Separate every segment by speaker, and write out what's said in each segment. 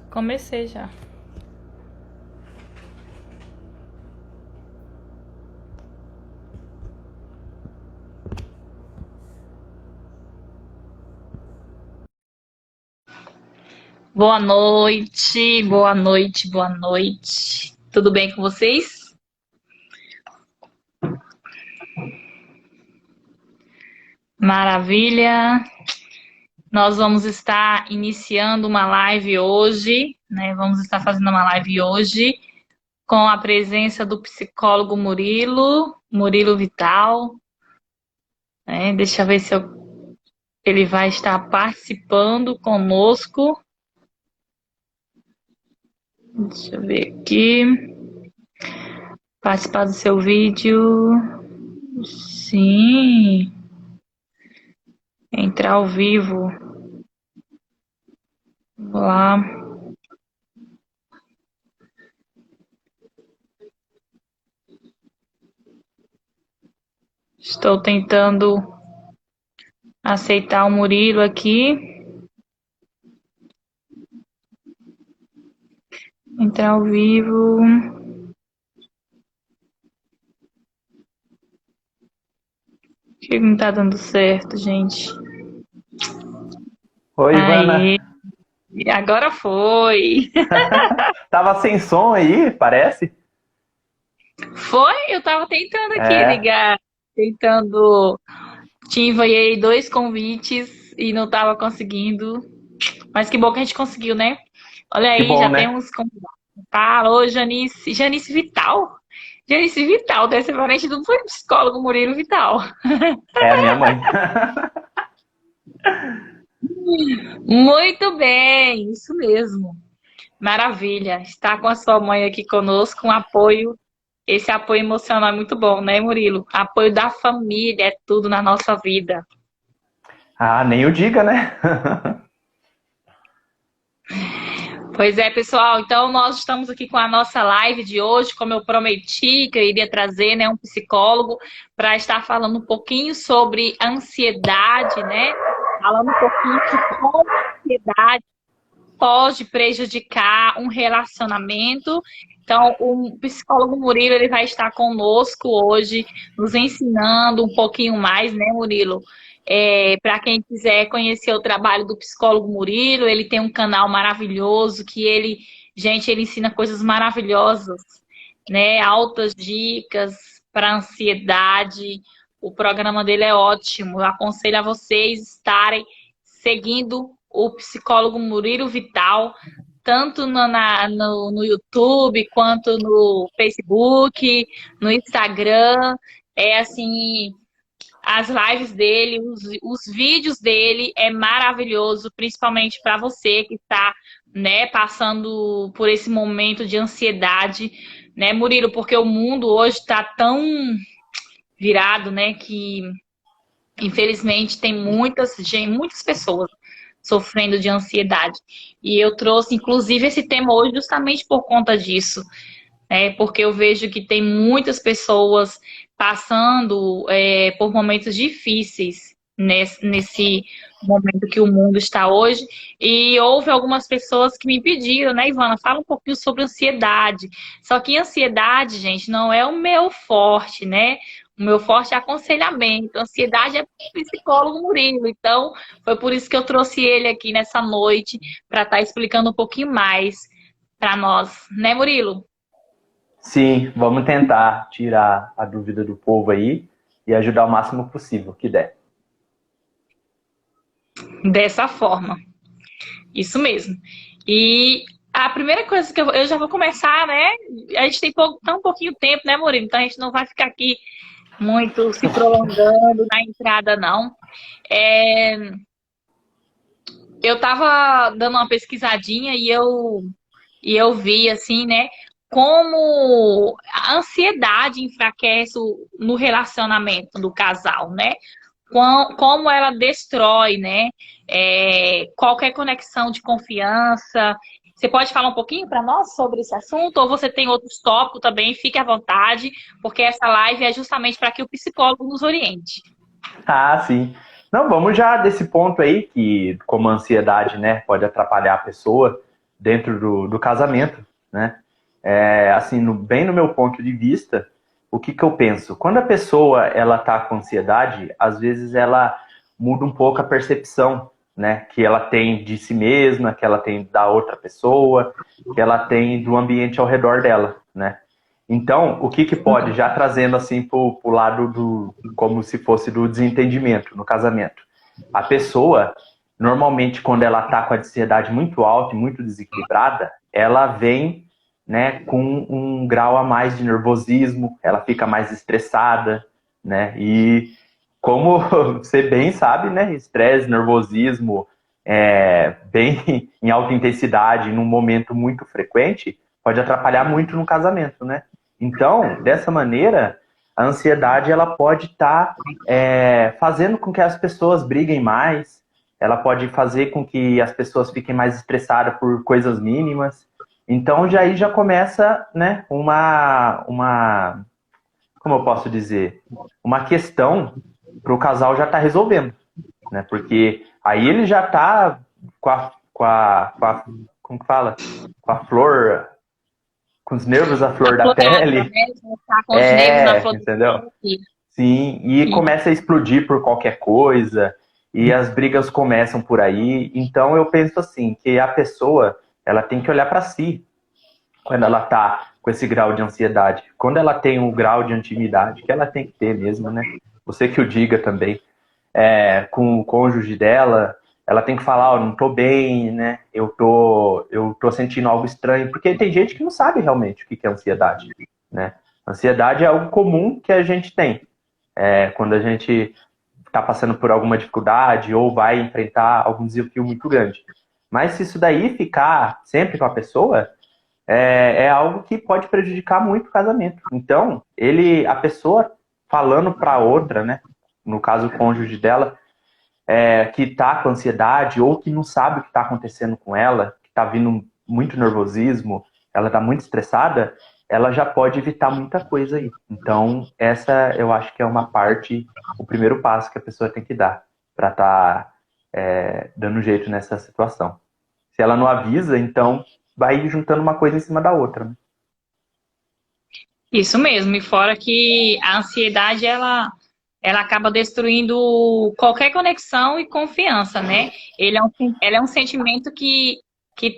Speaker 1: Comecei já. Boa noite, boa noite, boa noite. Tudo bem com vocês? Maravilha. Nós vamos estar iniciando uma live hoje, né? Vamos estar fazendo uma live hoje com a presença do psicólogo Murilo Vital, né? Deixa eu ver se ele vai estar participando conosco. Deixa eu ver aqui. Participar do seu vídeo. Sim. Entrar ao vivo. Vou lá. Estou tentando aceitar o Murilo aqui. Entrar ao vivo. Por que não tá dando certo, gente?
Speaker 2: Oi,
Speaker 1: Aí,
Speaker 2: Ivana.
Speaker 1: agora foi.
Speaker 2: Tava sem som aí, parece?
Speaker 1: Foi? Eu tava tentando aqui
Speaker 2: É,
Speaker 1: ligar, tentando. Te enviei 2 convites e não tava conseguindo. Mas que bom que a gente conseguiu, né? Olha
Speaker 2: que
Speaker 1: aí,
Speaker 2: bom,
Speaker 1: já
Speaker 2: né?
Speaker 1: temos convidados. Alô, Janice. Janice Vital. Janice Vital, deve ser parente do psicólogo Murilo Vital.
Speaker 2: É a minha mãe.
Speaker 1: Muito bem, isso mesmo. Maravilha. Estar com a sua mãe aqui conosco, um apoio. Esse apoio emocional é muito bom, né, Murilo? Apoio da família é tudo na nossa vida.
Speaker 2: Ah, nem o diga, né?
Speaker 1: Pois é, pessoal. Então, nós estamos aqui com a nossa live de hoje, como eu prometi que eu iria trazer, né, um psicólogo para estar falando um pouquinho sobre ansiedade, né? Falando um pouquinho de como a ansiedade pode prejudicar um relacionamento. Então, o psicólogo Murilo, ele vai estar conosco hoje, nos ensinando um pouquinho mais, né, Murilo? Para quem quiser conhecer o trabalho do psicólogo Murilo, ele tem um canal maravilhoso que gente, ele ensina coisas maravilhosas, né? Altas dicas para ansiedade. O programa dele é ótimo. Eu aconselho a vocês estarem seguindo o psicólogo Murilo Vital, tanto no YouTube, quanto no Facebook, no Instagram. É assim, as lives dele, os vídeos dele é maravilhoso, principalmente para você que está, né, passando por esse momento de ansiedade, né, Murilo? Porque o mundo hoje está tão virado, né, que infelizmente tem muitas pessoas sofrendo de ansiedade. E eu trouxe, inclusive, esse tema hoje justamente por conta disso, né? Porque eu vejo que tem muitas pessoas passando por momentos difíceis nesse momento que o mundo está hoje. E houve algumas pessoas que me pediram, né, Ivana, fala um pouquinho sobre ansiedade. Só que ansiedade, gente, não é o meu forte, né? O meu forte é aconselhamento. Ansiedade é psicólogo Murilo. Então, foi por isso que eu trouxe ele aqui nessa noite para estar explicando um pouquinho mais para nós, né, Murilo?
Speaker 2: Sim, vamos tentar tirar a dúvida do povo aí e ajudar o máximo possível que der.
Speaker 1: Dessa forma. Isso mesmo. E a primeira coisa que eu já vou começar, né? A gente tem tão pouquinho tempo, né, Murilo? Então a gente não vai ficar aqui muito se prolongando na entrada, não. É, eu tava dando uma pesquisadinha e eu vi, assim, né? Como a ansiedade enfraquece no relacionamento do casal, né? Como ela destrói, né? Qualquer conexão de confiança. Você pode falar um pouquinho para nós sobre esse assunto? Ou você tem outros tópicos também? Fique à vontade, porque essa live é justamente para que o psicólogo nos oriente.
Speaker 2: Ah, sim. Não, vamos já desse ponto aí, que como a ansiedade, né, pode atrapalhar a pessoa dentro do casamento, né? Assim, bem no meu ponto de vista, o que que eu penso? Quando a pessoa, ela tá com ansiedade, às vezes ela muda um pouco a percepção, né, que ela tem de si mesma, que ela tem da outra pessoa, que ela tem do ambiente ao redor dela, né? Então, o que que pode, já trazendo assim pro lado como se fosse do desentendimento no casamento. A pessoa, normalmente, quando ela tá com a ansiedade muito alta e muito desequilibrada, ela vem, né, com um grau a mais de nervosismo, ela fica mais estressada, né? E como você bem sabe, né, estresse, nervosismo, bem em alta intensidade, num momento muito frequente, pode atrapalhar muito no casamento, né? Então, dessa maneira, a ansiedade ela pode estar fazendo com que as pessoas briguem mais, ela pode fazer com que as pessoas fiquem mais estressadas por coisas mínimas. Então, aí já começa, né, como eu posso dizer, uma questão para o casal já estar resolvendo, né? Porque aí ele já está como que fala? Com a flor, com os nervos à flor da pele.
Speaker 1: Né? Tá com os nervos na flor
Speaker 2: Entendeu?
Speaker 1: da pele.
Speaker 2: Sim, e começa a explodir por qualquer coisa, e as brigas começam por aí. Então eu penso assim, que a pessoa, ela tem que olhar para si quando ela tá com esse grau de ansiedade. Quando ela tem um grau de intimidade, que ela tem que ter mesmo, né? Você que o diga também, com o cônjuge dela, ela tem que falar, não tô bem, né? Eu tô sentindo algo estranho, porque tem gente que não sabe realmente o que é ansiedade, né? Ansiedade é algo comum que a gente tem. Quando a gente está passando por alguma dificuldade ou vai enfrentar algum desafio muito grande. Mas se isso daí ficar sempre com a pessoa, é algo que pode prejudicar muito o casamento. Então, a pessoa falando para outra, né, no caso o cônjuge dela, que está com ansiedade ou que não sabe o que está acontecendo com ela, que está vindo muito nervosismo, ela está muito estressada, ela já pode evitar muita coisa aí. Então, essa eu acho que é uma parte, o primeiro passo que a pessoa tem que dar para estar dando jeito nessa situação. Se ela não avisa, então vai juntando uma coisa em cima da outra, né?
Speaker 1: Isso mesmo, e fora que a ansiedade, ela acaba destruindo qualquer conexão e confiança, né? Ela é um sentimento que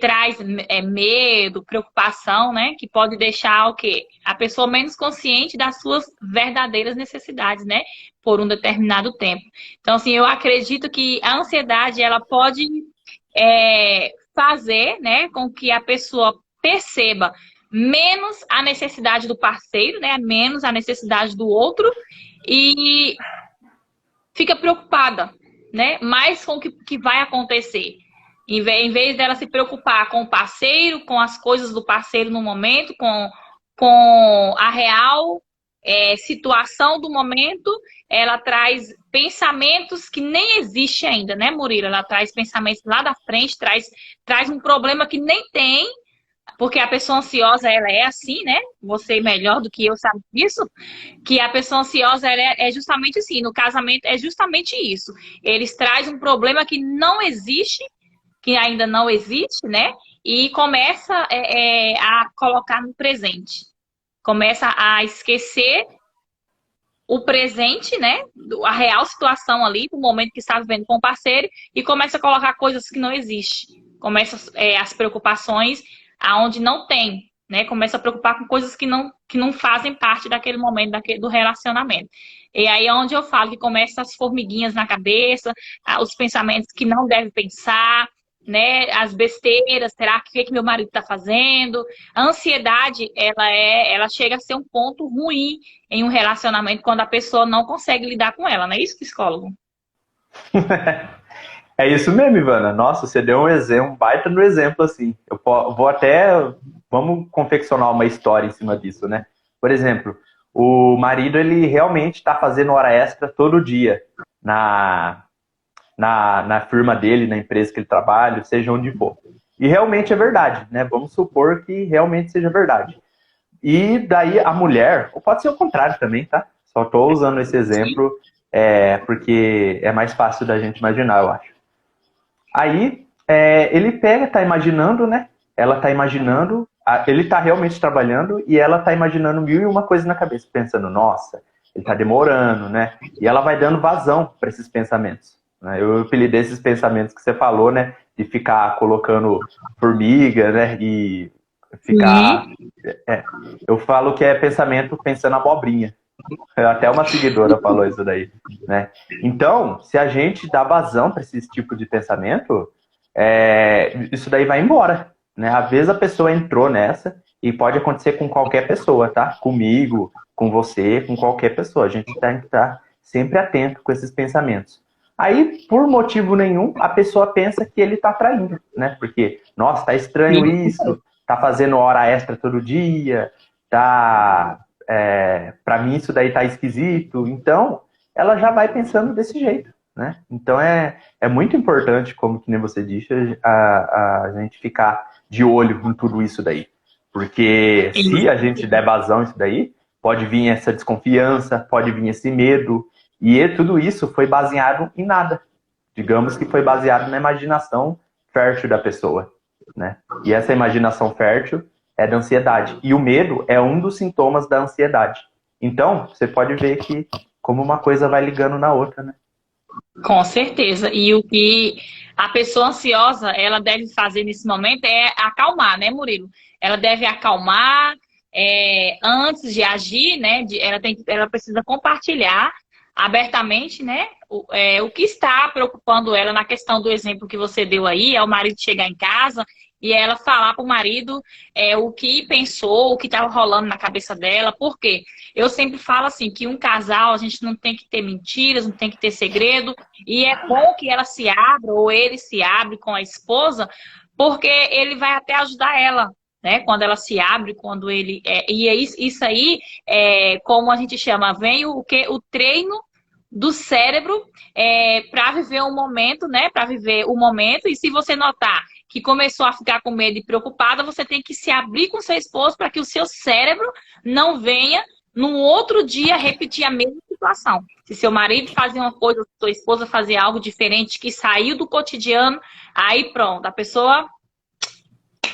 Speaker 1: traz medo, preocupação, né? Que pode deixar o quê? A pessoa menos consciente das suas verdadeiras necessidades, né? Por um determinado tempo. Então, assim, eu acredito que a ansiedade, ela pode fazer, né, com que a pessoa perceba menos a necessidade do parceiro, né, menos a necessidade do outro e fica preocupada, né, mais com o que vai acontecer. Em vez dela se preocupar com o parceiro, com as coisas do parceiro no momento, com a real situação do momento, ela traz pensamentos que nem existem ainda, né, Murilo? Ela traz pensamentos lá da frente, traz um problema que nem tem, porque a pessoa ansiosa, ela é assim, né? Você melhor do que eu sabe disso, que a pessoa ansiosa ela é justamente assim, no casamento é justamente isso. Eles trazem um problema que não existe, que ainda não existe, né? E começa a colocar no presente. Começa a esquecer o presente, né? A real situação ali, do momento que está vivendo com o parceiro, e começa a colocar coisas que não existem. Começa as preocupações aonde não tem, né? Começa a preocupar com coisas que não fazem parte daquele momento, do relacionamento. E aí é onde eu falo que começa as formiguinhas na cabeça, os pensamentos que não deve pensar, né? As besteiras, será que meu marido está fazendo? A ansiedade, ela chega a ser um ponto ruim em um relacionamento quando a pessoa não consegue lidar com ela, não é isso, psicólogo?
Speaker 2: É isso mesmo, Ivana. Nossa, você deu um exemplo, um baita no exemplo, assim. Vamos confeccionar uma história em cima disso, né? Por exemplo, o marido, ele realmente está fazendo hora extra todo dia na firma dele, na empresa que ele trabalha, seja onde for. E realmente é verdade, né? Vamos supor que realmente seja verdade. E daí a mulher, ou pode ser o contrário também, tá? Só estou usando esse exemplo porque é mais fácil da gente imaginar, eu acho. Aí ele pega, tá imaginando, né? Ela tá imaginando, ele tá realmente trabalhando e ela tá imaginando mil e uma coisas na cabeça, pensando, nossa, ele tá demorando, né? E ela vai dando vazão para esses pensamentos. Né? Eu apelidei esses pensamentos que você falou, né? De ficar colocando formiga, né? E ficar.
Speaker 1: Sim.
Speaker 2: Eu falo que é pensamento pensando abobrinha. Até uma seguidora falou isso daí, né? Então, se a gente dá vazão para esse tipo de pensamento, isso daí vai embora, né? Às vezes a pessoa entrou nessa e pode acontecer com qualquer pessoa, tá? Comigo, com você, com qualquer pessoa. A gente tem que estar sempre atento com esses pensamentos. Aí, por motivo nenhum, a pessoa pensa que ele está traindo, né? Porque, nossa, tá estranho isso, tá fazendo hora extra todo dia, tá para mim isso daí tá esquisito. Então, ela já vai pensando desse jeito, né? Então, é muito importante, como que nem você disse, a gente ficar de olho em tudo isso daí. Porque se a gente der vazão isso daí, pode vir essa desconfiança, pode vir esse medo, e tudo isso foi baseado em nada. Digamos que foi baseado na imaginação fértil da pessoa, né? E essa imaginação fértil é da ansiedade. E o medo é um dos sintomas da ansiedade. Então, você pode ver que como uma coisa vai ligando na outra, né?
Speaker 1: Com certeza. E o que a pessoa ansiosa ela deve fazer nesse momento é acalmar, né, Murilo? Ela deve acalmar antes de agir, né? Ela precisa compartilhar abertamente, né? O que está preocupando ela na questão do exemplo que você deu aí, é o marido chegar em casa e ela falar para o marido o que pensou, o que estava rolando na cabeça dela. Por quê? Eu sempre falo assim, que um casal, a gente não tem que ter mentiras, não tem que ter segredo, e é bom que ela se abra, ou ele se abre com a esposa, porque ele vai até ajudar ela, né? Quando ela se abre, quando ele... e isso aí, como a gente chama, vem o que? O treino do cérebro para viver um momento, né? Para viver o momento, e se você notar que começou a ficar com medo e preocupada, você tem que se abrir com seu esposo para que o seu cérebro não venha no outro dia repetir a mesma situação. Se seu marido fazia uma coisa, sua esposa fazia algo diferente, que saiu do cotidiano, aí pronto,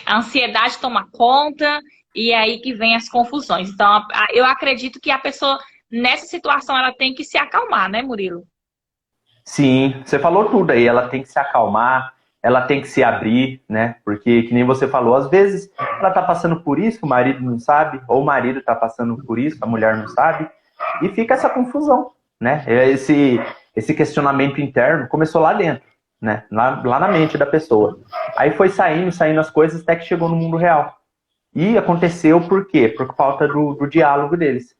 Speaker 1: a ansiedade toma conta e é aí que vem as confusões. Então, eu acredito que a pessoa, nessa situação, ela tem que se acalmar, né, Murilo?
Speaker 2: Sim, você falou tudo aí. Ela tem que se acalmar, ela tem que se abrir, né? Porque, que nem você falou, às vezes ela tá passando por isso, o marido não sabe, ou o marido tá passando por isso, a mulher não sabe, e fica essa confusão, né? Esse questionamento interno começou lá dentro, né? Lá na mente da pessoa. Aí foi saindo as coisas até que chegou no mundo real. E aconteceu por quê? Por falta do diálogo deles.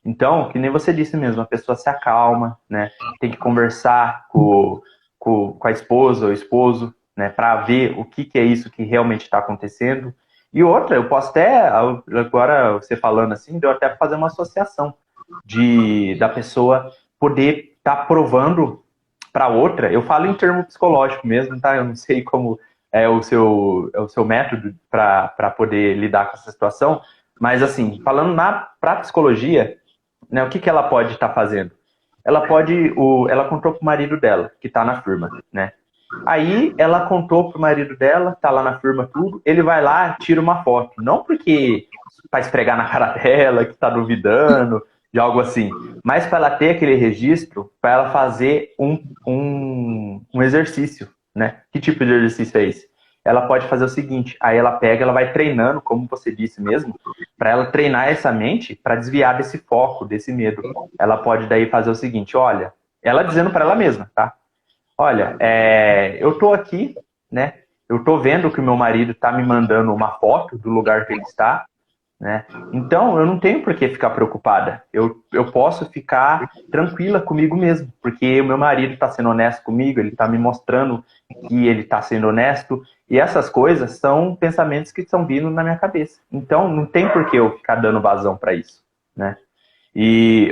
Speaker 2: Então, que nem você disse mesmo, a pessoa se acalma, né? Tem que conversar com a esposa ou esposo, né? Para ver o que é isso que realmente está acontecendo. E outra, eu posso até, agora você falando assim, deu até fazer uma associação da pessoa poder estar provando para outra. Eu falo em termo psicológico mesmo, tá? Eu não sei como é o seu método para poder lidar com essa situação, mas assim, falando para psicologia, né, o que ela pode estar fazendo? Ela contou pro marido dela, que está na firma, né? Aí ela contou pro marido dela, tá lá na firma tudo, ele vai lá, tira uma foto. Não porque para esfregar na cara dela, que tá duvidando, de algo assim, mas para ela ter aquele registro, para ela fazer um exercício, né? Que tipo de exercício é esse? Ela pode fazer o seguinte, aí ela vai treinando, como você disse mesmo, para ela treinar essa mente para desviar desse foco, desse medo. Ela pode daí fazer o seguinte, olha, ela dizendo para ela mesma, tá? Olha, eu tô aqui, né? Eu tô vendo que o meu marido tá me mandando uma foto do lugar que ele está, né? Então, eu não tenho por que ficar preocupada. Eu posso ficar tranquila comigo mesmo, porque o meu marido está sendo honesto comigo, ele está me mostrando que ele está sendo honesto, e essas coisas são pensamentos que estão vindo na minha cabeça. Então, não tem por que eu ficar dando vazão para isso, né?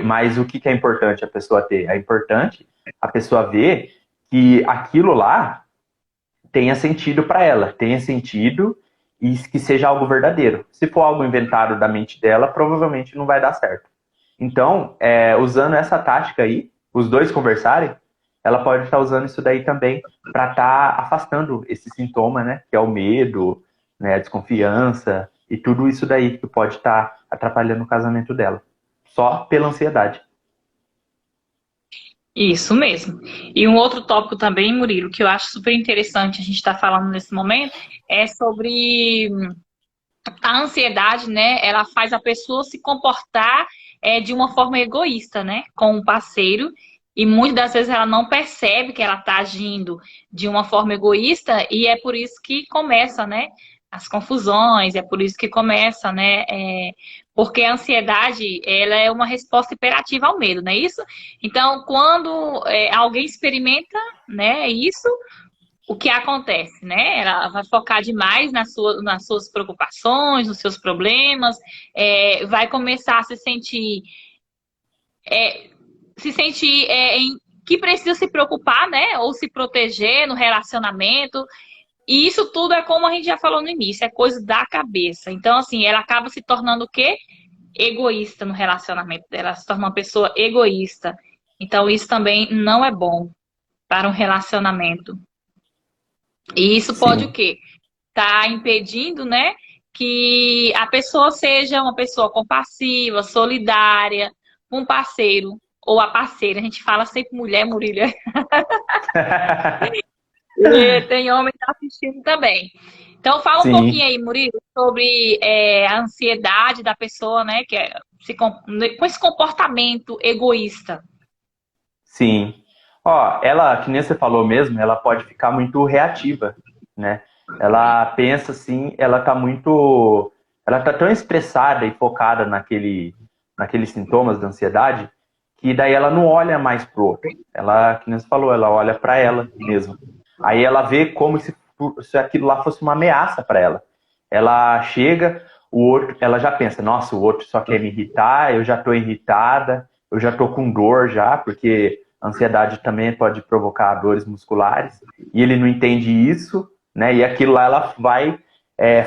Speaker 2: Mas o que é importante a pessoa ter? É importante a pessoa ver que aquilo lá tenha sentido para ela, tenha sentido e que seja algo verdadeiro. Se for algo inventado da mente dela, provavelmente não vai dar certo. Então, usando essa tática aí, os dois conversarem, ela pode estar usando isso daí também para estar afastando esse sintoma, né? Que é o medo, né? A desconfiança e tudo isso daí que pode estar atrapalhando o casamento dela. Só pela ansiedade.
Speaker 1: Isso mesmo. E um outro tópico também, Murilo, que eu acho super interessante a gente estar falando nesse momento, é sobre a ansiedade, né? Ela faz a pessoa se comportar de uma forma egoísta, né? Com o parceiro. E muitas das vezes ela não percebe que ela está agindo de uma forma egoísta, e é por isso que começa, né? As confusões, é por isso que começa, né? Porque a ansiedade, ela é uma resposta imperativa ao medo, não é isso? Então, quando alguém experimenta, né, isso, o que acontece, né? Ela vai focar demais nas suas preocupações, nos seus problemas, vai começar a se sentir que precisa se preocupar, né? Ou se proteger no relacionamento. E isso tudo é como a gente já falou no início, é coisa da cabeça. Então, assim, ela acaba se tornando o quê? Egoísta no relacionamento dela, ela se torna uma pessoa egoísta. Então, isso também não é bom para um relacionamento. E isso pode o
Speaker 2: Sim,
Speaker 1: quê? Tá impedindo, né, que a pessoa seja uma pessoa compassiva, solidária, um parceiro ou a parceira. A gente fala sempre mulher, Murilo. E tem homem assistindo também. Então fala um pouquinho
Speaker 2: sim,
Speaker 1: aí, Murilo, sobre a ansiedade da pessoa, né, com esse comportamento egoísta.
Speaker 2: sim. Ó, ela, que nem você falou mesmo, ela pode ficar muito reativa, né? Ela pensa assim, ela tá tão estressada e focada naqueles sintomas da ansiedade, que daí ela não olha mais pro outro. Ela, que nem você falou, ela olha para ela mesma. Aí ela vê como se aquilo lá fosse uma ameaça para ela. Ela chega, o outro, ela já pensa, nossa, o outro só quer me irritar, eu já tô irritada, eu já tô com dor já, porque a ansiedade também pode provocar dores musculares, e ele não entende isso, né? E aquilo lá ela vai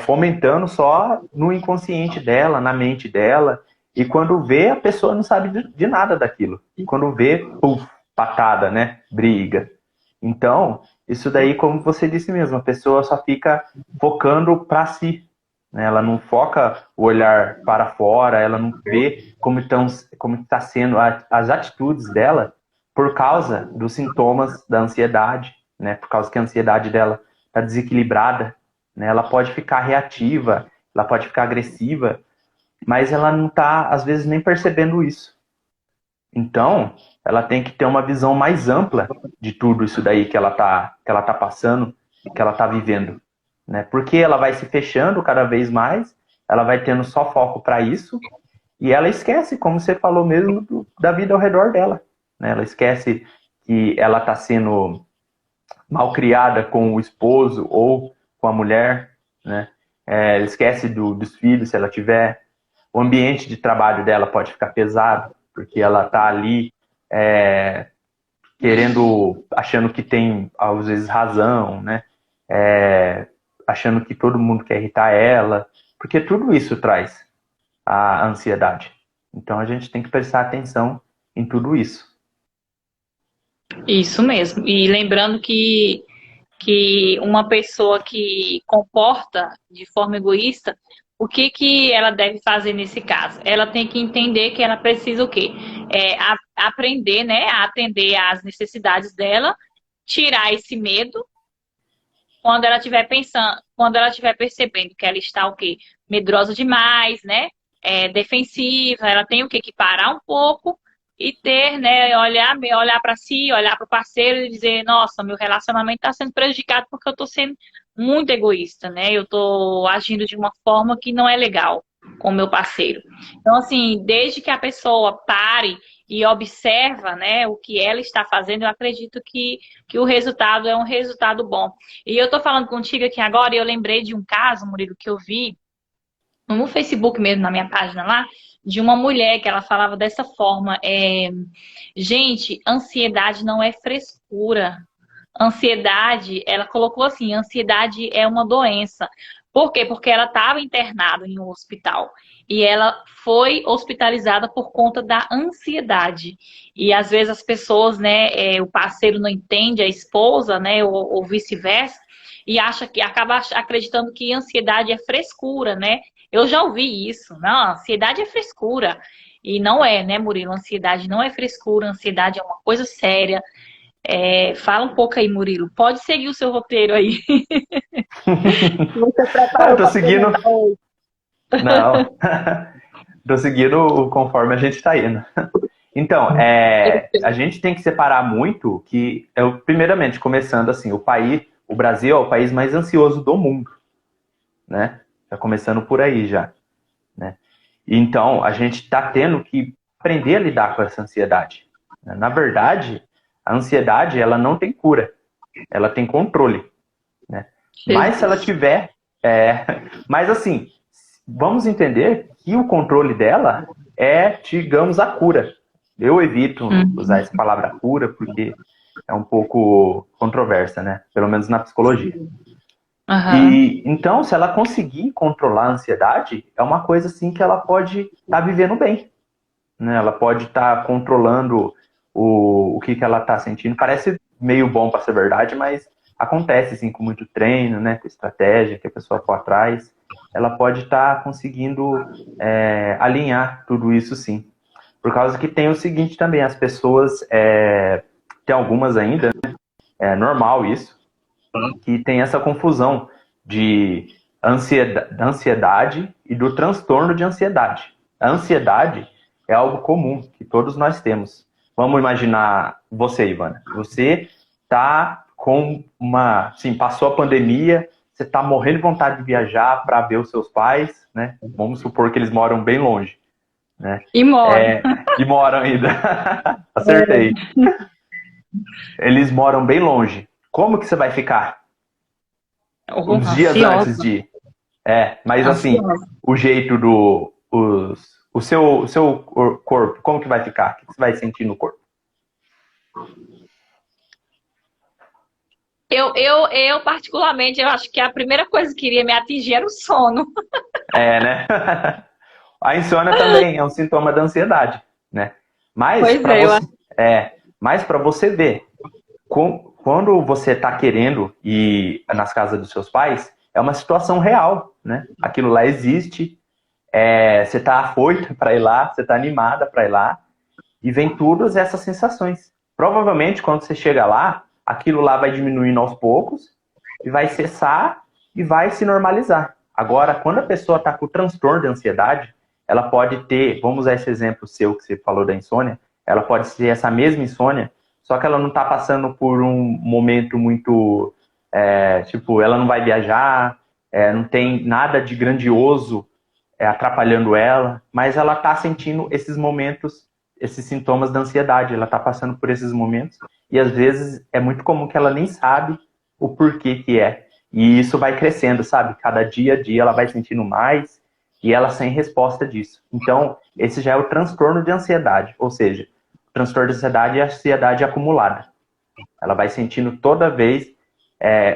Speaker 2: fomentando só no inconsciente dela, na mente dela, e quando vê, a pessoa não sabe de nada daquilo. E quando vê, puf, patada, né? Briga. Então, isso daí, como você disse mesmo, a pessoa só fica focando para si, né? Ela não foca o olhar para fora, ela não vê como está sendo as atitudes dela por causa dos sintomas da ansiedade, né? Por causa que a ansiedade dela está desequilibrada, né? Ela pode ficar reativa, ela pode ficar agressiva, mas ela não está, às vezes, nem percebendo isso. Então, ela tem que ter uma visão mais ampla de tudo isso daí que ela tá passando, que ela tá vivendo, né? Porque ela vai se fechando cada vez mais, ela vai tendo só foco para isso, e ela esquece, como você falou mesmo, da vida ao redor dela, né? Ela esquece que ela está sendo mal criada com o esposo ou com a mulher, né? Ela esquece dos filhos, se ela tiver. O ambiente de trabalho dela pode ficar pesado, porque ela está ali é, achando que tem, às vezes, razão, né? Achando que todo mundo quer irritar ela, porque tudo isso traz a ansiedade. Então a gente tem que prestar atenção em tudo isso.
Speaker 1: Isso mesmo. E lembrando que uma pessoa que comporta de forma egoísta, o que que ela deve fazer nesse caso? Ela tem que entender que ela precisa o quê? Aprender, né, a atender às necessidades dela, tirar esse medo quando ela estiver pensando, quando ela estiver percebendo que ela está o quê? Medrosa demais, né? Defensiva, ela tem o quê? Que parar um pouco e ter, né? Olhar para si, olhar para o parceiro e dizer, nossa, meu relacionamento está sendo prejudicado porque eu estou sendo muito egoísta, né? Eu estou agindo de uma forma que não é legal com o meu parceiro. Então, assim, desde que a pessoa pare e observa, né, o que ela está fazendo, eu acredito que o resultado é um resultado bom. E eu tô falando contigo aqui agora e eu lembrei de um caso, Murilo, que eu vi no Facebook mesmo, na minha página lá, de uma mulher que ela falava dessa forma: gente, ansiedade não é frescura. ansiedade, ela colocou assim, ansiedade é uma doença. Por quê? Porque ela estava internada em um hospital e ela foi hospitalizada por conta da ansiedade. E às vezes as pessoas, né, o parceiro não entende, a esposa, né, ou vice-versa, e acha que acaba acreditando que ansiedade é frescura, né? Eu já ouvi isso. Não, ansiedade é frescura. E não é, né, Murilo? Ansiedade não é frescura, ansiedade é uma coisa séria. Fala um pouco aí, Murilo. Pode seguir o seu roteiro aí. Você
Speaker 2: Eu
Speaker 1: preparou
Speaker 2: tô
Speaker 1: para
Speaker 2: seguindo.
Speaker 1: apresentar hoje.
Speaker 2: Não. Tô seguindo conforme a gente tá indo. Então, a gente tem que separar muito que, primeiramente, começando assim, o Brasil é o país mais ansioso do mundo, né? Tá começando por aí já, né? Então, a gente tá tendo que aprender a lidar com essa ansiedade. Na verdade, a ansiedade, ela não tem cura, ela tem controle, né? Mas se ela tiver, mas assim, vamos entender que o controle dela digamos, a cura. Eu evito usar essa palavra cura porque é um pouco controversa, né? Pelo menos na psicologia. E então, se ela conseguir controlar a ansiedade, é uma coisa assim que ela pode estar vivendo bem, né? Ela pode estar controlando o que ela está sentindo. Parece meio bom para ser verdade, mas acontece assim com muito treino, né? Com estratégia que a pessoa for atrás, ela pode estar conseguindo alinhar tudo isso, sim. Por causa que tem o seguinte também, as pessoas, tem algumas ainda, é normal isso, que tem essa confusão de ansiedade e do transtorno de ansiedade. A ansiedade é algo comum que todos nós temos. Vamos imaginar você, Ivana. Você tá com passou a pandemia, você tá morrendo de vontade de viajar para ver os seus pais, né? Vamos supor que eles moram bem longe, né?
Speaker 1: E mora.
Speaker 2: E moram ainda. Acertei. Eles moram bem longe. Como que você vai ficar? Uns dias antes
Speaker 1: Ansiosa.
Speaker 2: de. Mas assim,
Speaker 1: Ansiosa.
Speaker 2: o jeito o seu corpo, como que vai ficar? O que você vai sentir no corpo?
Speaker 1: Particularmente, eu acho que a primeira coisa que iria me atingir era o sono.
Speaker 2: Né? A insônia também é um sintoma da ansiedade, né? Mas
Speaker 1: Pois
Speaker 2: para
Speaker 1: é, eu
Speaker 2: você,
Speaker 1: acho.
Speaker 2: mas para você ver, quando você está querendo ir nas casas dos seus pais, é uma situação real, né? Aquilo lá existe, você está afoito para ir lá, você está animada para ir lá, e vem todas essas sensações. Provavelmente, quando você chega lá, aquilo lá vai diminuindo aos poucos, e vai cessar e vai se normalizar. Agora, quando a pessoa está com transtorno de ansiedade, ela pode ter, vamos usar esse exemplo seu que você falou da insônia, ela pode ter essa mesma insônia, só que ela não está passando por um momento muito, tipo, ela não vai viajar, não tem nada de grandioso atrapalhando ela, mas ela está sentindo esses momentos, esses sintomas da ansiedade, ela está passando por esses momentos, e às vezes é muito comum que ela nem sabe o porquê que é. E isso vai crescendo, sabe? Cada dia a dia ela vai sentindo mais e ela sem resposta disso. Então, esse já é o transtorno de ansiedade, ou seja, o transtorno de ansiedade é a ansiedade acumulada. Ela vai sentindo toda vez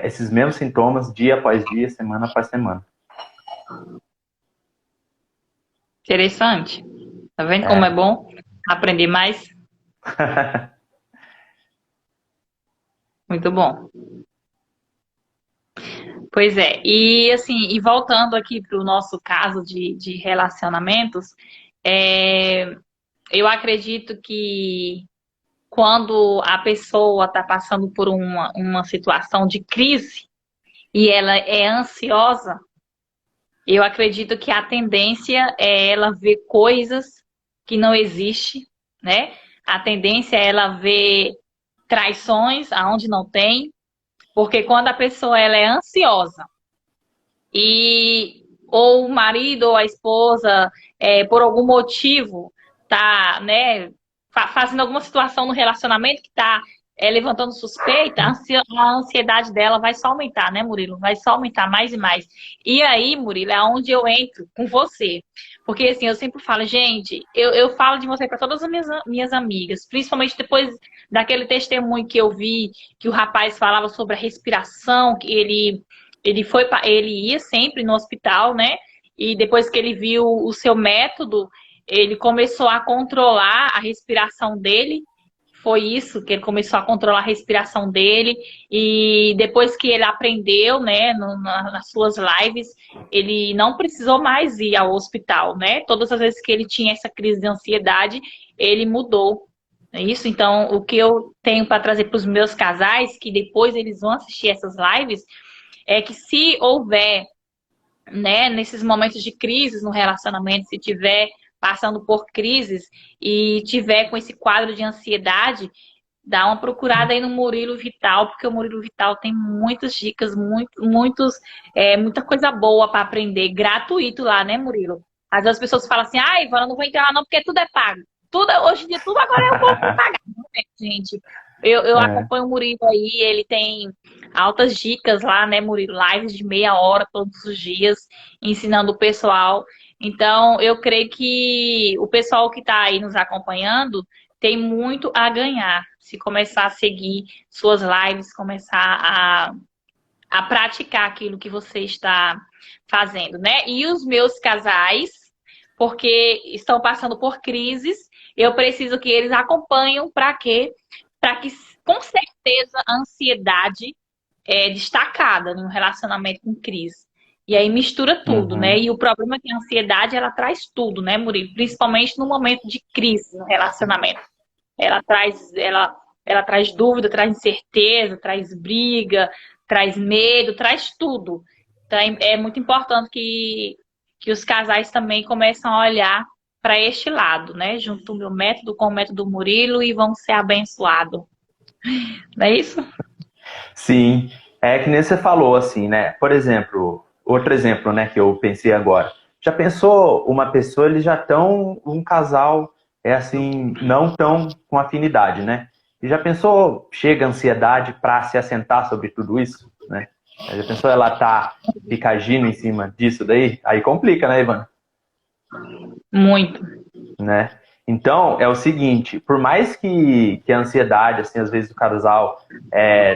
Speaker 2: esses mesmos sintomas, dia após dia, semana após semana.
Speaker 1: Interessante. Tá vendo como é bom aprender mais? Muito bom. Pois é. E assim, e voltando aqui para o nosso caso de relacionamentos, eu acredito que quando a pessoa está passando por uma situação de crise e ela é ansiosa, eu acredito que a tendência é ela ver coisas que não existem, né? A tendência é ela ver traições aonde não tem, porque quando a pessoa ela é ansiosa e ou o marido ou a esposa por algum motivo tá, né, fazendo alguma situação no relacionamento que tá levantando suspeita, a ansiedade dela vai só aumentar, né, Murilo? Vai só aumentar mais e mais. E aí, Murilo, é onde eu entro com você. Porque, assim, eu sempre falo, gente, eu falo de você para todas as minhas amigas, principalmente depois daquele testemunho que eu vi, que o rapaz falava sobre a respiração, que ele ia sempre no hospital, né? E depois que ele viu o seu método, ele começou a controlar a respiração dele. Foi isso que ele começou a controlar a respiração dele. E depois que ele aprendeu, né, nas suas lives, ele não precisou mais ir ao hospital, né? Todas as vezes que ele tinha essa crise de ansiedade, ele mudou. É isso. Então, o que eu tenho para trazer para os meus casais, que depois eles vão assistir essas lives, é que se houver, né, nesses momentos de crises no relacionamento, se tiver passando por crises e tiver com esse quadro de ansiedade, dá uma procurada aí no Murilo Vital, porque o Murilo Vital tem muitas dicas, muita coisa boa para aprender, gratuito lá, né, Murilo? Às vezes as pessoas falam assim, ah, Ivana, não vou entrar lá não, porque tudo é pago. Tudo, hoje em dia, tudo agora é um pouco pagar, né, gente? Eu
Speaker 2: É.
Speaker 1: acompanho o Murilo aí, ele tem altas dicas lá, né, Murilo? Lives de meia hora todos os dias, ensinando o pessoal. Então, eu creio que o pessoal que está aí nos acompanhando tem muito a ganhar se começar a seguir suas lives, começar a praticar aquilo que você está fazendo, né? E os meus casais, porque estão passando por crises, eu preciso que eles acompanhem para quê? Para que, com certeza, a ansiedade é destacada no relacionamento com crise. E aí mistura tudo, né?
Speaker 2: Uhum.
Speaker 1: E o problema é que a ansiedade, ela traz tudo, né, Murilo? Principalmente no momento de crise no relacionamento. Ela traz dúvida, traz incerteza, traz briga, traz medo, traz tudo. Então é muito importante que os casais também começam a olhar para este lado, né? Junto o meu método com o método Murilo e vão ser abençoados. Não é isso?
Speaker 2: Sim, é que nem você falou, assim, né? Por exemplo, outro exemplo, né, que eu pensei agora. Já pensou uma pessoa, eles já estão, um casal, é assim, não tão com afinidade, né? E já pensou, chega a ansiedade para se assentar sobre tudo isso, né? Já pensou ela fica agindo em cima disso daí? Aí complica, né, Ivan?
Speaker 1: Muito.
Speaker 2: Né? Então, é o seguinte, por mais que a ansiedade, assim, às vezes o casal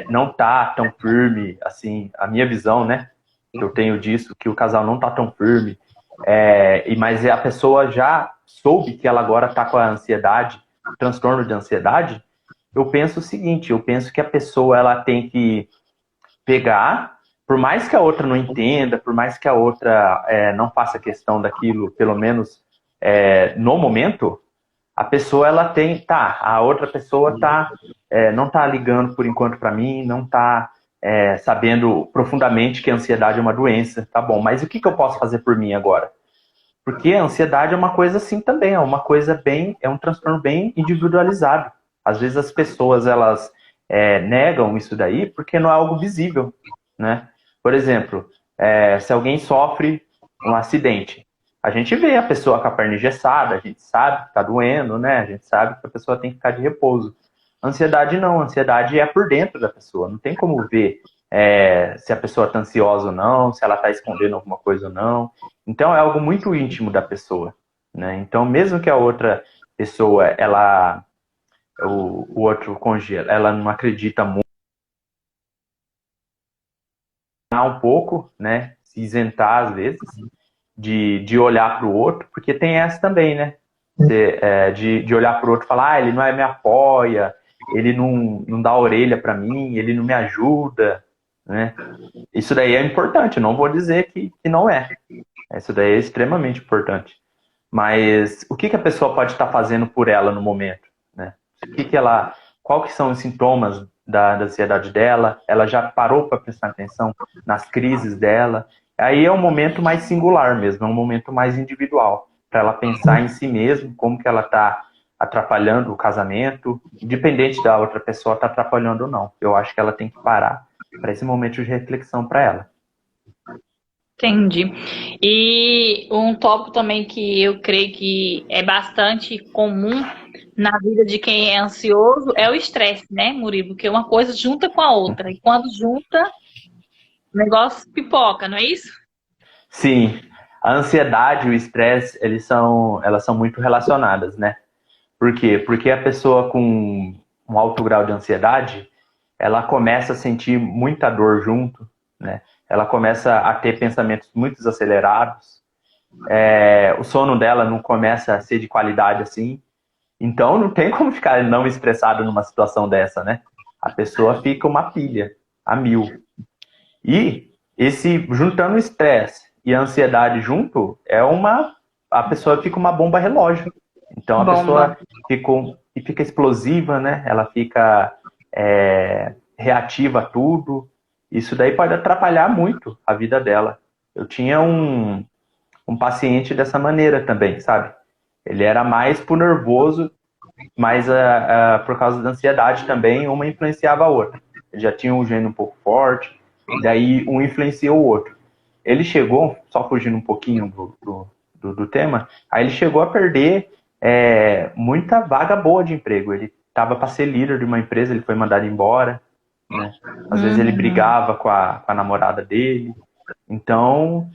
Speaker 2: não tá tão firme, assim, a minha visão, né, que eu tenho disso, que o casal não tá tão firme, mas a pessoa já soube que ela agora tá com a ansiedade, transtorno de ansiedade, eu penso o seguinte, eu penso que a pessoa, ela tem que pegar, por mais que a outra não entenda, por mais que a outra não faça questão daquilo, pelo menos no momento, a pessoa ela a outra pessoa não tá ligando por enquanto para mim, não tá sabendo profundamente que a ansiedade é uma doença, tá bom, mas o que eu posso fazer por mim agora? Porque a ansiedade é uma coisa assim também, é um transtorno bem individualizado. Às vezes as pessoas elas negam isso daí porque não é algo visível, né? Por exemplo, se alguém sofre um acidente, a gente vê a pessoa com a perna engessada, a gente sabe que tá doendo, né? A gente sabe que a pessoa tem que ficar de repouso. Ansiedade não, ansiedade é por dentro da pessoa, não tem como ver se a pessoa está ansiosa ou não, se ela está escondendo alguma coisa ou não. Então é algo muito íntimo da pessoa, né? Então mesmo que a outra pessoa, o outro congela, ela não acredita muito, um pouco, né? Se isentar às vezes de olhar para o outro, porque tem essa também, né? De olhar para o outro e falar, ele não me apoia, ele não dá orelha para mim, ele não me ajuda, né? Isso daí é importante, eu não vou dizer que não é. Isso daí é extremamente importante. Mas o que a pessoa pode estar fazendo por ela no momento, né? Qual que são os sintomas da ansiedade dela? Ela já parou para prestar atenção nas crises dela? Aí é um momento mais singular mesmo, é um momento mais individual, para ela pensar em si mesma, como que ela está atrapalhando o casamento, independente da outra pessoa estar atrapalhando ou não. Eu acho que ela tem que parar para esse momento de reflexão para ela.
Speaker 1: Entendi. E um tópico também que eu creio que é bastante comum na vida de quem é ansioso é o estresse, né, Murilo? Porque uma coisa junta com a outra. E quando junta, o negócio pipoca, não é isso?
Speaker 2: Sim, a ansiedade e o estresse, elas são muito relacionadas, né? Por quê? Porque a pessoa com um alto grau de ansiedade, ela começa a sentir muita dor junto, né? Ela começa a ter pensamentos muito acelerados, o sono dela não começa a ser de qualidade assim. Então não tem como ficar não estressado numa situação dessa, né? A pessoa fica uma pilha, a mil. E juntando o estresse e a ansiedade junto, a pessoa fica uma bomba relógio. Então a
Speaker 1: Bomba.
Speaker 2: pessoa fica explosiva, né? Ela fica reativa a tudo. Isso daí pode atrapalhar muito a vida dela. Eu tinha um paciente dessa maneira também, sabe? Ele era mais por nervoso, mas por causa da ansiedade também, uma influenciava a outra. Ele já tinha um gene um pouco forte, daí um influenciou o outro. Ele chegou, só fugindo um pouquinho do tema, aí ele chegou a perder muita vaga boa de emprego. Ele estava para ser líder de uma empresa, ele foi mandado embora, né? Às vezes ele brigava com a namorada dele. Então,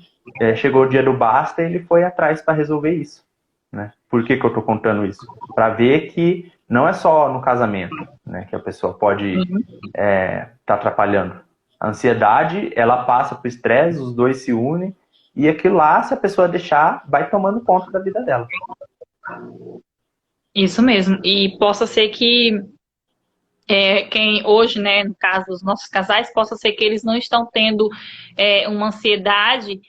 Speaker 2: chegou o dia do basta e ele foi atrás para resolver isso, né? Por que eu estou contando isso? Para ver que não é só no casamento, né, que a pessoa pode tá atrapalhando. A ansiedade, ela passa pro estresse, os dois se unem, e aquilo lá, se a pessoa deixar, vai tomando conta da vida dela.
Speaker 1: Isso mesmo. E possa ser que quem hoje, né, no caso dos nossos casais, possa ser que eles não estão tendo uma ansiedade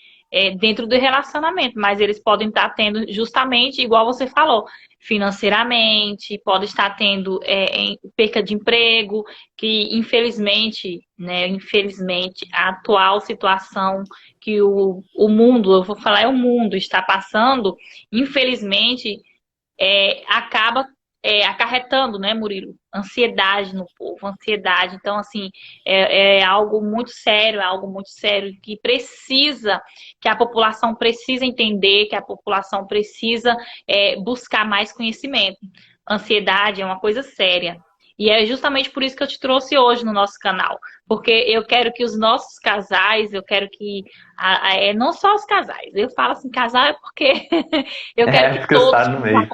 Speaker 1: dentro do relacionamento, mas eles podem estar tendo justamente, igual você falou, financeiramente, pode estar tendo perca de emprego, que infelizmente, né, infelizmente, a atual situação que o mundo, eu vou falar o mundo, está passando, infelizmente, acaba acarretando, né, Murilo? Ansiedade no povo, ansiedade. Então, assim, é algo muito sério, é algo muito sério que a população precisa entender, que a população precisa buscar mais conhecimento. Ansiedade é uma coisa séria. E é justamente por isso que eu te trouxe hoje no nosso canal. Porque eu quero que os nossos casais, eu quero que. Não só os casais, eu falo assim, casal é porque eu quero que
Speaker 2: Porque você
Speaker 1: todos
Speaker 2: está no meio.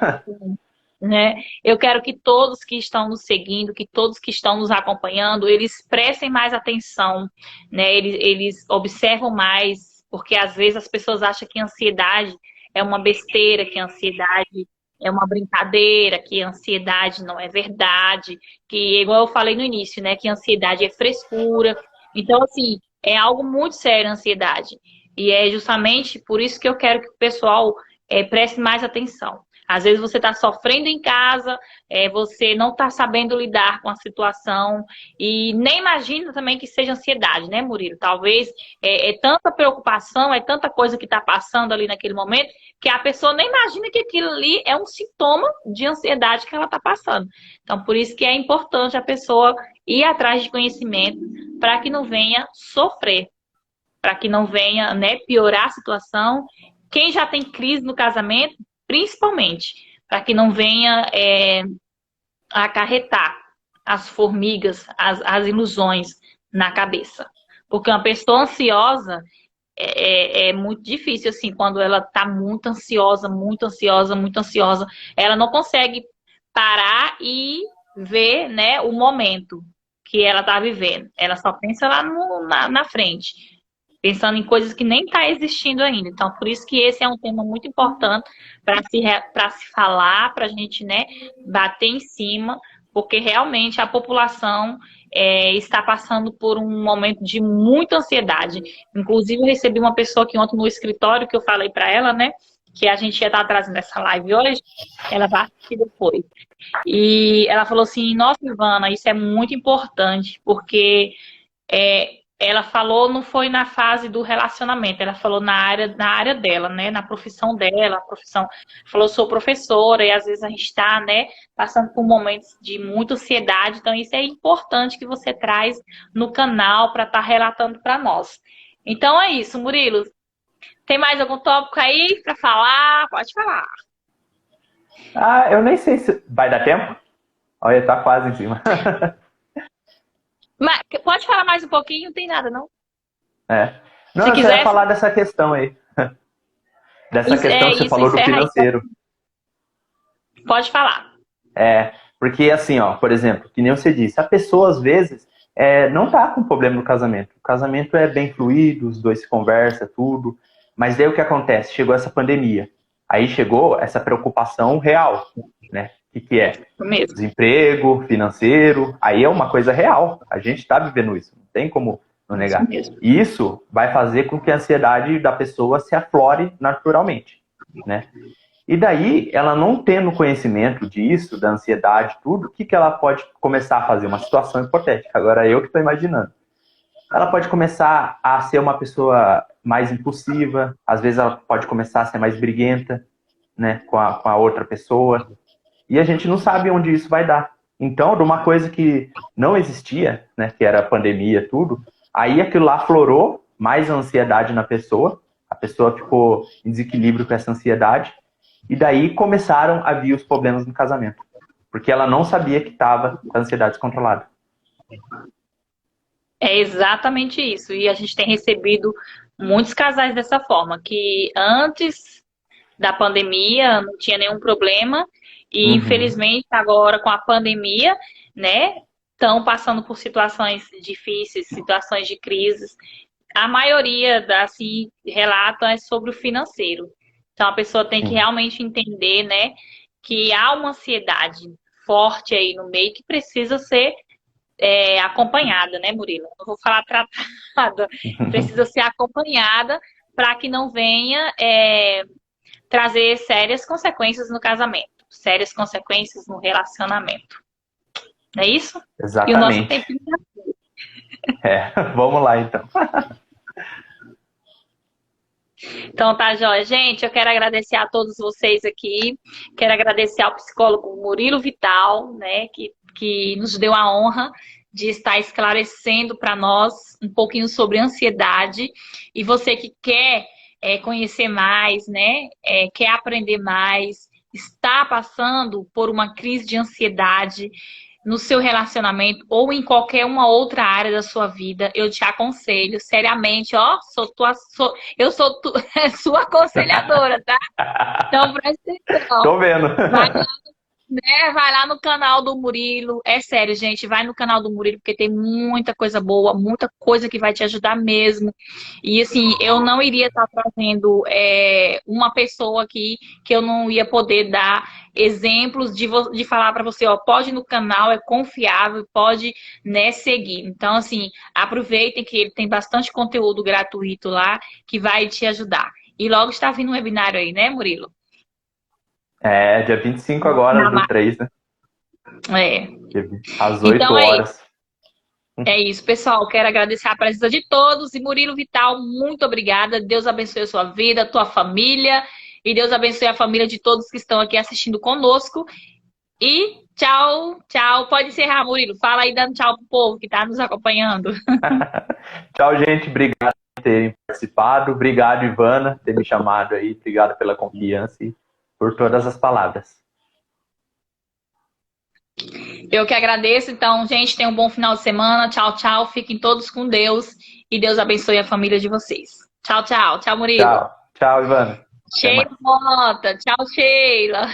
Speaker 1: né? Eu quero que todos que estão nos seguindo, que todos que estão nos acompanhando, eles prestem mais atenção, né? Eles observam mais, porque às vezes as pessoas acham que a ansiedade é uma besteira, que a ansiedade é uma brincadeira, que a ansiedade não é verdade, que, igual eu falei no início, né? Que a ansiedade é frescura. Então, assim, é algo muito sério a ansiedade. E é justamente por isso que eu quero que o pessoal preste mais atenção. Às vezes você está sofrendo em casa, você não está sabendo lidar com a situação e nem imagina também que seja ansiedade, né, Murilo? Talvez é tanta preocupação, é tanta coisa que está passando ali naquele momento que a pessoa nem imagina que aquilo ali é um sintoma de ansiedade que ela está passando. Então, por isso que é importante a pessoa ir atrás de conhecimento para que não venha sofrer, para que não venha, né, piorar a situação. Quem já tem crise no casamento, principalmente, para que não venha acarretar as formigas, as ilusões na cabeça. Porque uma pessoa ansiosa é muito difícil, assim, quando ela está muito ansiosa, muito ansiosa, muito ansiosa, ela não consegue parar e ver, né, o momento que ela está vivendo. Ela só pensa lá na frente, pensando em coisas que nem está existindo ainda. Então, por isso que esse é um tema muito importante para se falar, para a gente, né, bater em cima, porque realmente a população está passando por um momento de muita ansiedade. Inclusive, eu recebi uma pessoa aqui ontem no escritório que eu falei para ela, né, que a gente ia estar trazendo essa live hoje, ela vai assistir depois. E ela falou assim, nossa, Ivana, isso é muito importante, porque ela falou, não foi na fase do relacionamento, ela falou na área dela, né? Na profissão dela, a profissão. Falou, sou professora, e às vezes a gente está, né, passando por momentos de muita ansiedade, então isso é importante que você traz no canal para estar relatando para nós. Então é isso, Murilo. Tem mais algum tópico aí para falar? Pode falar.
Speaker 2: Ah, eu nem sei se vai dar tempo. Olha, tá quase em cima.
Speaker 1: Mas, pode falar mais um pouquinho? Não tem nada, não.
Speaker 2: É. Não,
Speaker 1: Se
Speaker 2: eu só ia
Speaker 1: quiser,
Speaker 2: falar dessa questão aí. Dessa questão
Speaker 1: é
Speaker 2: que você
Speaker 1: isso,
Speaker 2: falou do
Speaker 1: encerra aí.
Speaker 2: financeiro.
Speaker 1: Pode falar.
Speaker 2: É, porque assim, ó, por exemplo, que nem você disse, a pessoa às vezes não tá com problema no casamento. O casamento é bem fluido, os dois se conversam, tudo. Mas daí o que acontece? Chegou essa pandemia. Aí chegou essa preocupação real, né? O que é?
Speaker 1: Mesmo.
Speaker 2: Desemprego, financeiro, aí é uma coisa real. A gente está vivendo isso, não tem como não
Speaker 1: Isso
Speaker 2: negar.
Speaker 1: mesmo.
Speaker 2: E isso vai fazer com que a ansiedade da pessoa se aflore naturalmente, né? E daí, ela não tendo conhecimento disso, da ansiedade, tudo, o que, que ela pode começar a fazer? Uma situação hipotética. Agora, eu que estou imaginando. Ela pode começar a ser uma pessoa mais impulsiva, às vezes ela pode começar a ser mais briguenta, né, com a outra pessoa. E a gente não sabe onde isso vai dar. Então, de uma coisa que não existia, né, que era a pandemia, tudo, aí aquilo lá florou mais a ansiedade na pessoa, a pessoa ficou em desequilíbrio com essa ansiedade, e daí começaram a vir os problemas no casamento. Porque ela não sabia que estava com a ansiedade descontrolada.
Speaker 1: É exatamente isso. E a gente tem recebido muitos casais dessa forma, que antes da pandemia não tinha nenhum problema e
Speaker 2: Uhum.
Speaker 1: infelizmente agora com a pandemia, né, estão passando por situações difíceis, situações de crises. A maioria assim relata é sobre o financeiro. Então a pessoa tem que
Speaker 2: Sim.
Speaker 1: realmente entender, né, que há uma ansiedade forte aí no meio que precisa ser acompanhada, né, Murilo? Não vou falar tratada, precisa ser acompanhada para que não venha trazer sérias consequências no casamento, sérias consequências no relacionamento. Não é isso? E o nosso
Speaker 2: Exatamente.
Speaker 1: tempo.
Speaker 2: É. Vamos lá, então.
Speaker 1: Então tá, joia. Gente, eu quero agradecer a todos vocês aqui. Quero agradecer ao psicólogo Murilo Vital, né, que nos deu a honra de estar esclarecendo para nós um pouquinho sobre ansiedade. E você que quer conhecer mais, né, quer aprender mais, está passando por uma crise de ansiedade no seu relacionamento ou em qualquer uma outra área da sua vida, eu te aconselho seriamente, ó, eu sou sua aconselhadora, tá? Então presta atenção.
Speaker 2: Tô vendo.
Speaker 1: Vai vai lá no canal do Murilo. É sério, gente, vai no canal do Murilo, porque tem muita coisa boa, muita coisa que vai te ajudar mesmo. E assim, eu não iria estar trazendo uma pessoa aqui que eu não ia poder dar exemplos de falar para você, ó, pode ir no canal, é confiável, pode, né, seguir. Então, assim, aproveitem que ele tem bastante conteúdo gratuito lá que vai te ajudar. E logo está vindo um webinário aí, né, Murilo?
Speaker 2: É, dia 25 agora do 3, né?
Speaker 1: É.
Speaker 2: Às 8
Speaker 1: Então é
Speaker 2: horas.
Speaker 1: É isso, pessoal. Quero agradecer a presença de todos. E Murilo Vital, muito obrigada. Deus abençoe a sua vida, a tua família. E Deus abençoe a família de todos que estão aqui assistindo conosco. E tchau, tchau. Pode encerrar, Murilo. Fala aí dando tchau pro povo que está nos acompanhando.
Speaker 2: Tchau, gente. Obrigado por terem participado. Obrigado, Ivana, por ter me chamado aí. Obrigado pela confiança e por todas as palavras.
Speaker 1: Eu que agradeço. Então, gente, tenham um bom final de semana. Tchau, tchau. Fiquem todos com Deus. E Deus abençoe a família de vocês. Tchau, tchau. Tchau, Murilo.
Speaker 2: Tchau. Tchau, Ivana. Até
Speaker 1: Sheila
Speaker 2: mais.
Speaker 1: Mota. Tchau, Sheila.